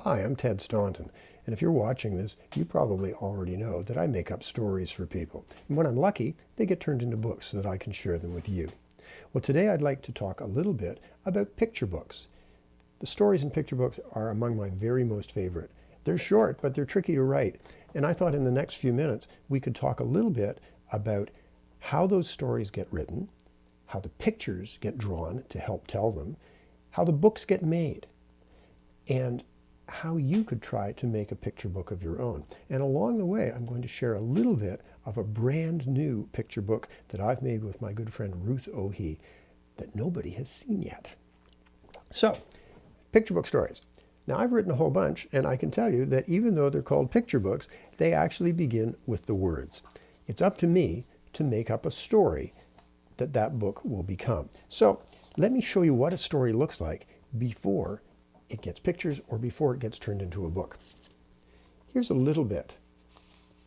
Hi, I'm Ted Staunton, and if you're watching this, you probably already know that I make up stories for people. And when I'm lucky, they get turned into books so that I can share them with you. Well, today I'd like to talk a little bit about picture books. The stories in picture books are among my very most favorite. They're short, but they're tricky to write. And I thought in the next few minutes we could talk a little bit about how those stories get written, how the pictures get drawn to help tell them, how the books get made, and how you could try to make a picture book of your own. And along the way, I'm going to share a little bit of a brand new picture book that I've made with my good friend Ruth Ohe that nobody has seen yet. So, picture book stories. Now, I've written a whole bunch, and I can tell you that even though they're called picture books, they actually begin with the words. It's up to me to make up a story that book will become. So, let me show you what a story looks like before it gets pictures or before it gets turned into a book. Here's a little bit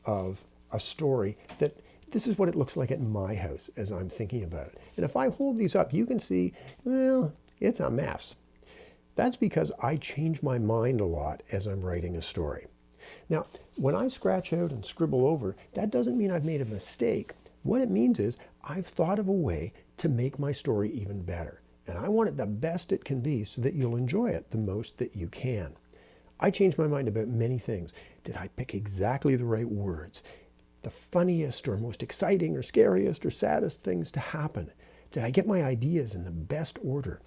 of a story that this is what it looks like at my house as I'm thinking about it. And if I hold these up, you can see, well, it's a mess. That's because I change my mind a lot as I'm writing a story. Now, when I scratch out and scribble over, that doesn't mean I've made a mistake. What it means is I've thought of a way to make my story even better. And I want it the best it can be so that you'll enjoy it the most that you can. I change my mind about many things. Did I pick exactly the right words? The funniest or most exciting or scariest or saddest things to happen? Did I get my ideas in the best order?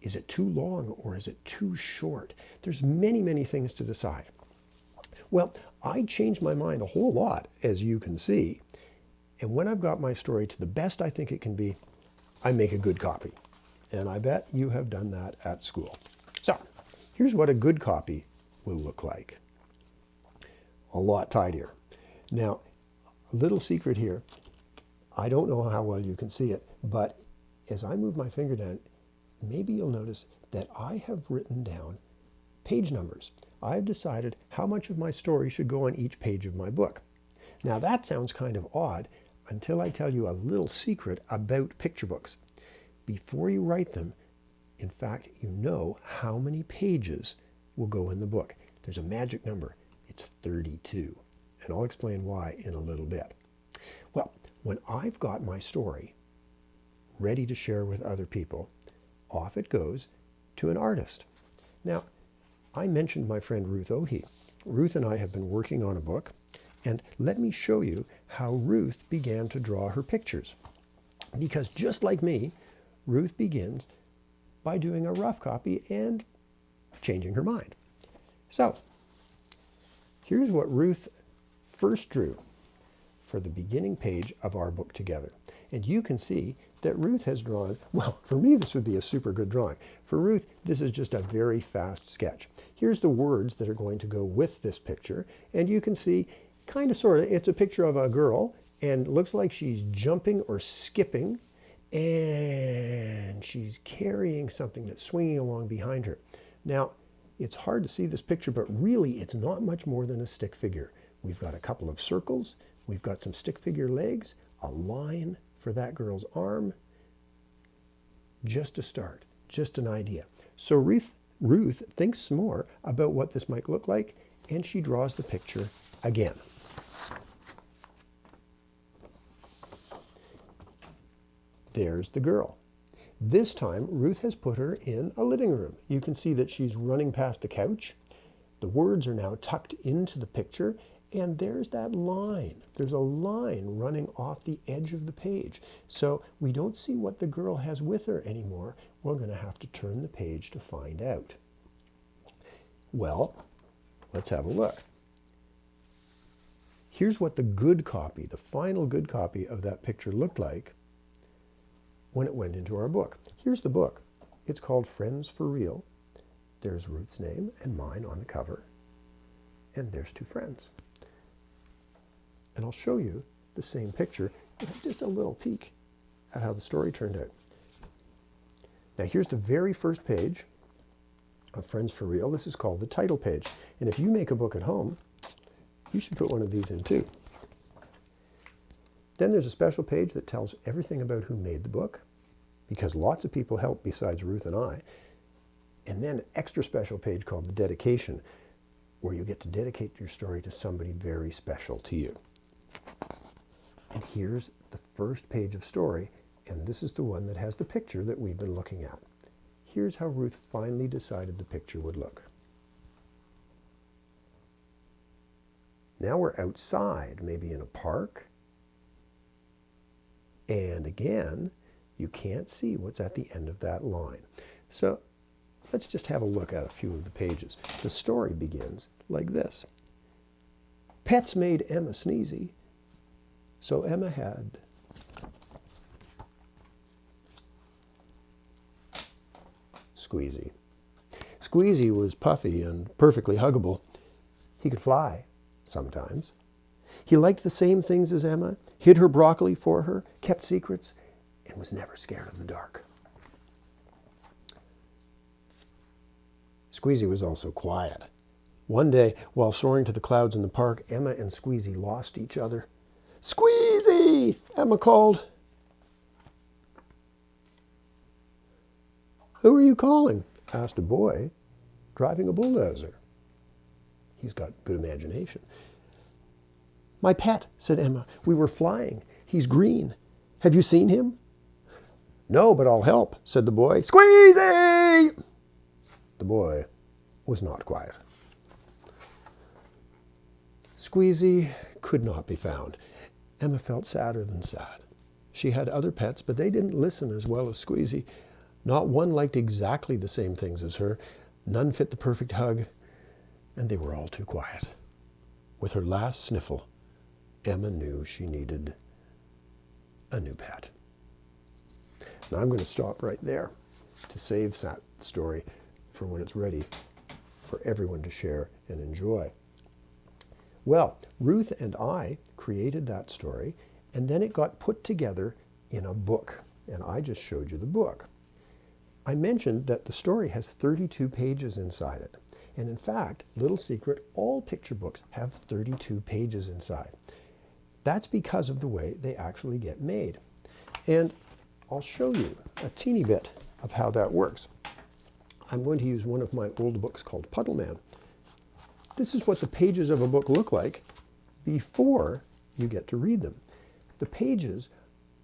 Is it too long or is it too short? There's many, many things to decide. Well, I change my mind a whole lot, as you can see. And when I've got my story to the best I think it can be, I make a good copy. And I bet you have done that at school. So, here's what a good copy will look like. A lot tidier. Now, a little secret here. I don't know how well you can see it, but as I move my finger down, maybe you'll notice that I have written down page numbers. I've decided how much of my story should go on each page of my book. Now, that sounds kind of odd until I tell you a little secret about picture books. Before you write them, in fact, you know how many pages will go in the book. There's a magic number. It's 32. And I'll explain why in a little bit. Well, when I've got my story ready to share with other people, off it goes to an artist. Now, I mentioned my friend Ruth Ohe. Ruth and I have been working on a book, and let me show you how Ruth began to draw her pictures. Because just like me, Ruth begins by doing a rough copy and changing her mind. So, here's what Ruth first drew for the beginning page of our book together. And you can see that Ruth has drawn, well, for me this would be a super good drawing. For Ruth, this is just a very fast sketch. Here's the words that are going to go with this picture, and you can see, kind of sort of, it's a picture of a girl, and looks like she's jumping or skipping, and she's carrying something that's swinging along behind her. Now, it's hard to see this picture, but really it's not much more than a stick figure. We've got a couple of circles, we've got some stick figure legs, a line for that girl's arm. Just a start, just an idea. So Ruth thinks more about what this might look like, and she draws the picture again. There's the girl. This time, Ruth has put her in a living room. You can see that she's running past the couch. The words are now tucked into the picture, and there's that line. There's a line running off the edge of the page. So we don't see what the girl has with her anymore. We're going to have to turn the page to find out. Well, let's have a look. Here's what the good copy, the final good copy of that picture looked like when it went into our book. Here's the book. It's called Friends for Real. There's Ruth's name and mine on the cover. And there's two friends. And I'll show you the same picture with just a little peek at how the story turned out. Now here's the very first page of Friends for Real. This is called the title page. And if you make a book at home, you should put one of these in too. Then there's a special page that tells everything about who made the book, because lots of people helped besides Ruth and I. And then an extra special page called the dedication, where you get to dedicate your story to somebody very special to you. And here's the first page of story, and this is the one that has the picture that we've been looking at. Here's how Ruth finally decided the picture would look. Now we're outside, maybe in a park. And again, you can't see what's at the end of that line. So let's just have a look at a few of the pages. The story begins like this. Pets made Emma sneezy, so Emma had Squeezy. Squeezy was puffy and perfectly huggable. He could fly sometimes. He liked the same things as Emma, hid her broccoli for her, kept secrets, and was never scared of the dark. Squeezy was also quiet. One day, while soaring to the clouds in the park, Emma and Squeezy lost each other. "Squeezy!" Emma called. "Who are you calling?" asked a boy driving a bulldozer. He's got good imagination. "My pet," said Emma. "We were flying. He's green. Have you seen him?" "No, but I'll help," said the boy. "Squeezy!" The boy was not quiet. Squeezy could not be found. Emma felt sadder than sad. She had other pets, but they didn't listen as well as Squeezy. Not one liked exactly the same things as her. None fit the perfect hug, and they were all too quiet. With her last sniffle, Emma knew she needed a new pet. Now I'm going to stop right there to save that story for when it's ready for everyone to share and enjoy. Well, Ruth and I created that story, and then it got put together in a book, and I just showed you the book. I mentioned that the story has 32 pages inside it, and in fact, little secret, all picture books have 32 pages inside. That's because of the way they actually get made. And I'll show you a teeny bit of how that works. I'm going to use one of my old books called Puddleman. This is what the pages of a book look like before you get to read them. The pages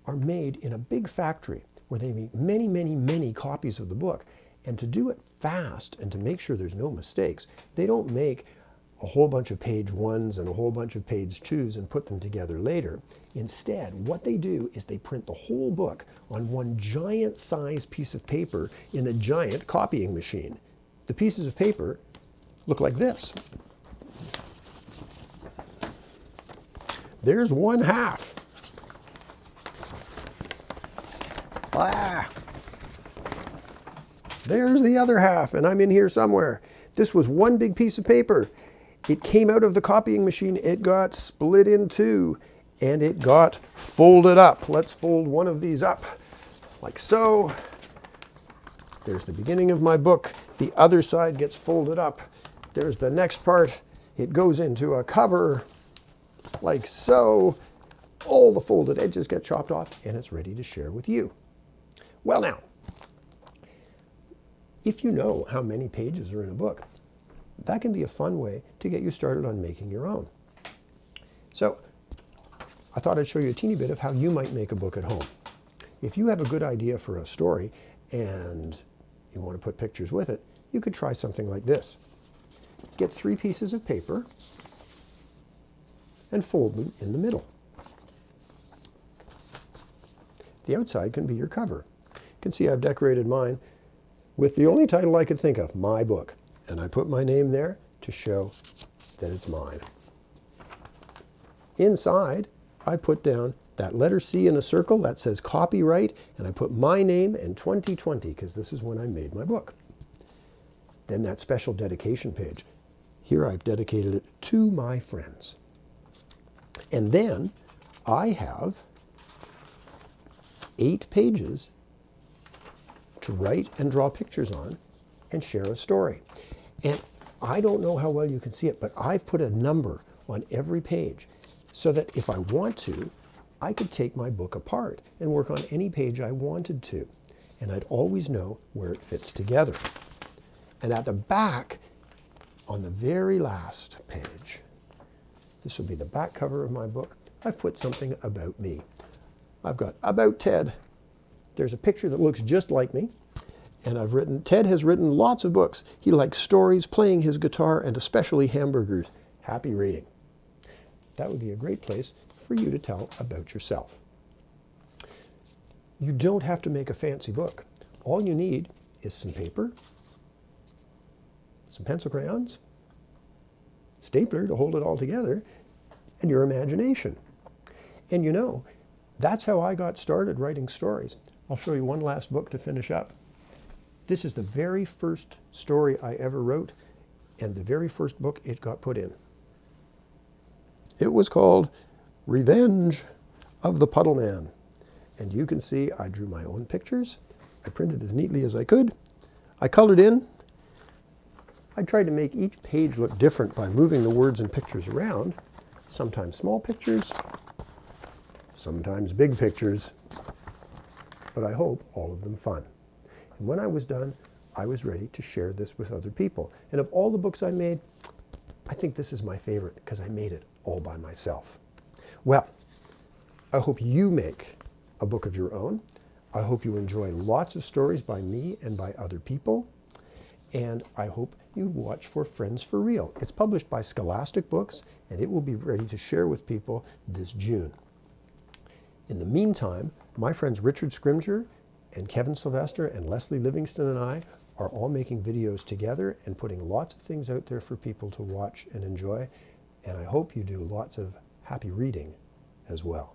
are made in a big factory where they make many, many, many copies of the book. And to do it fast and to make sure there's no mistakes, they don't make a whole bunch of page 1s and a whole bunch of page 2s and put them together later. Instead, what they do is they print the whole book on one giant size piece of paper in a giant copying machine. The pieces of paper look like this. There's one half. Ah! There's the other half, and I'm in here somewhere. This was one big piece of paper. It came out of the copying machine, it got split in two, and it got folded up. Let's fold one of these up, like so. There's the beginning of my book. The other side gets folded up. There's the next part. It goes into a cover, like so. All the folded edges get chopped off, and it's ready to share with you. Well now, if you know how many pages are in a book, that can be a fun way to get you started on making your own. So I thought I'd show you a teeny bit of how you might make a book at home. If you have a good idea for a story and you want to put pictures with it, you could try something like this. Get 3 pieces of paper and fold them in the middle. The outside can be your cover. You can see I've decorated mine with the only title I could think of, my book. And I put my name there to show that it's mine. Inside, I put down that letter C in a circle that says copyright, and I put my name and 2020 because this is when I made my book. Then that special dedication page. Here I've dedicated it to my friends. And then I have 8 pages to write and draw pictures on and share a story. And I don't know how well you can see it, but I've put a number on every page so that if I want to, I could take my book apart and work on any page I wanted to. And I'd always know where it fits together. And at the back, on the very last page, this will be the back cover of my book, I've put something about me. I've got About Ted. There's a picture that looks just like me. And I've written, Ted has written lots of books. He likes stories, playing his guitar, and especially hamburgers. Happy reading. That would be a great place for you to tell about yourself. You don't have to make a fancy book. All you need is some paper, some pencil crayons, stapler to hold it all together, and your imagination. And you know, that's how I got started writing stories. I'll show you one last book to finish up. This is the very first story I ever wrote, and the very first book it got put in. It was called Revenge of the Puddleman. And you can see I drew my own pictures. I printed as neatly as I could. I colored in. I tried to make each page look different by moving the words and pictures around. Sometimes small pictures, sometimes big pictures, but I hope all of them fun. And when I was done, I was ready to share this with other people. And of all the books I made, I think this is my favorite because I made it all by myself. Well, I hope you make a book of your own. I hope you enjoy lots of stories by me and by other people. And I hope you watch for Friends for Real. It's published by Scholastic Books, and it will be ready to share with people this June. In the meantime, my friends Richard Scrimgeour and Kevin Sylvester and Leslie Livingston and I are all making videos together and putting lots of things out there for people to watch and enjoy. And I hope you do lots of happy reading as well.